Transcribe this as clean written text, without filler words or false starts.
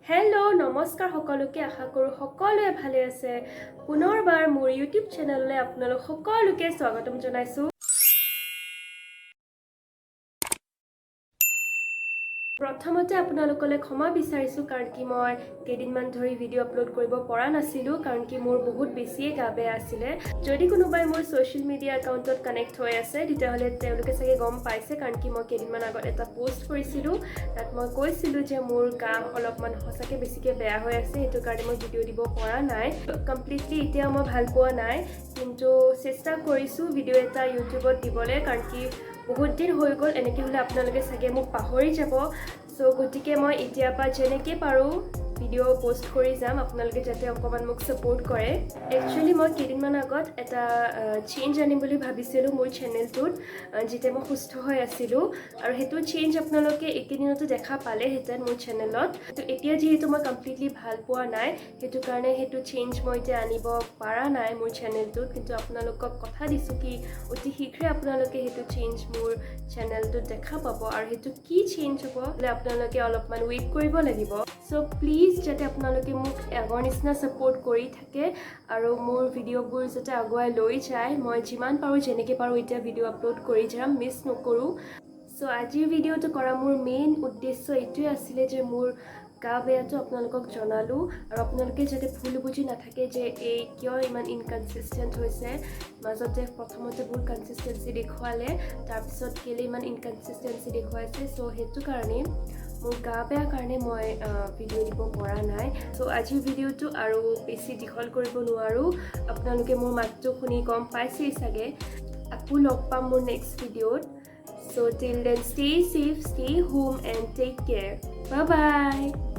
Hello' নমস্কাৰ সকলোকে আশা কৰোঁ সকলোৱে ভালে আছে পুনৰবাৰ মোৰ ইউটিউব চেনেললৈ আপোনালোক সকলোকে স্বাগতম জনাইছোঁ প্ৰথমতে আপোনালোকলৈ ক্ষমা বিচাৰিছোঁ কাৰণ কি মই কেইদিনমান ধৰি ভিডিঅ' আপলোড কৰিব পৰা নাছিলোঁ কাৰণ কি মোৰ বহুত বেছিয়ে গা বেয়া আছিলে যদি কোনোবাই মোৰ ছ'চিয়েল মিডিয়া একাউণ্টত কানেক্ট হৈ আছে তেতিয়াহ'লে তেওঁলোকে চাগে গম পাইছে কাৰণ কি মই কেইদিনমান আগত এটা পোষ্ট কৰিছিলোঁ তাত মই কৈছিলোঁ যে মোৰ গা অলপমান সঁচাকৈ বেছিকৈ বেয়া হৈ আছে সেইটো কাৰণে মই ভিডিঅ' দিব পৰা নাই কমপ্লিটলি এতিয়া মই ভাল পোৱা নাই কিন্তু চেষ্টা কৰিছোঁ ভিডিঅ' এটা ইউটিউবত দিবলৈ কাৰণ কি বহুত দিন হৈ গ'ল এনেকৈ হ'লে আপোনালোকে চাগে মোক পাহৰি যাব চ' গতিকে মই এতিয়াৰ পৰা যেনেকৈ পাৰোঁ ভিডিঅ' পষ্ট কৰি যাম আপোনালোকে যাতে অকণমান মোক ছাপোৰ্ট কৰে একচুৱেলি মই কেইদিনমান আগত এটা চেঞ্জ আনিম বুলি ভাবিছিলোঁ মোৰ চেনেলটোত যেতিয়া মই সুস্থ হৈ আছিলোঁ আৰু সেইটো চেঞ্জ আপোনালোকে এইকেইদিনতো দেখা পালেহেঁতেন মোৰ চেনেলত তো এতিয়া যিহেতু মই কমপ্লিটলি ভাল পোৱা নাই সেইটো কাৰণে সেইটো চেঞ্জ মই এতিয়া আনিব পৰা নাই মোৰ চেনেলটোত কিন্তু আপোনালোকক কথা দিছোঁ কি অতি শীঘ্ৰে আপোনালোকে সেইটো চেঞ্জ মোৰ চেনেলটোত দেখা পাব আৰু সেইটো কি চেঞ্জ হ'ব বোলে আপোনালোকে অলপমান ৱেইট কৰিব লাগিব চ' প্লিজ যাতে আপোনালোকে মোক আগৰ নিচিনা ছাপোৰ্ট কৰি থাকে আৰু মোৰ ভিডিঅ'বোৰ যাতে আগুৱাই লৈ যায় মই যিমান পাৰোঁ যেনেকৈ পাৰোঁ এতিয়া ভিডিঅ' আপলোড কৰি যাম মিছ নকৰোঁ চ' আজিৰ ভিডিঅ'টো কৰা মোৰ মেইন উদ্দেশ্য এইটোৱে আছিলে যে মোৰ গা বেয়াটো আপোনালোকক জনালোঁ আৰু আপোনালোকে যাতে ভুল বুজি নাথাকে যে এই কিয় ইমান ইনকনচিষ্টেণ্ট হৈছে মাজতে প্ৰথমতে বহুত কনচিষ্টেঞ্চি দেখুৱালে তাৰপিছত কেলৈ ইমান ইনকনচিষ্টেঞ্চি দেখুৱাইছে চ' সেইটো কাৰণেই মোৰ গা বেয়া কাৰণে মই ভিডিঅ' দিব পৰা নাই চ' আজিৰ ভিডিঅ'টো আৰু বেছি দীঘল কৰিব নোৱাৰোঁ আপোনালোকে মোৰ মাতটো শুনি গম পাইছেই চাগে আকৌ লগ পাম মোৰ নেক্সট ভিডিঅ'ত So till then, stay safe, stay home and take care. Bye-bye.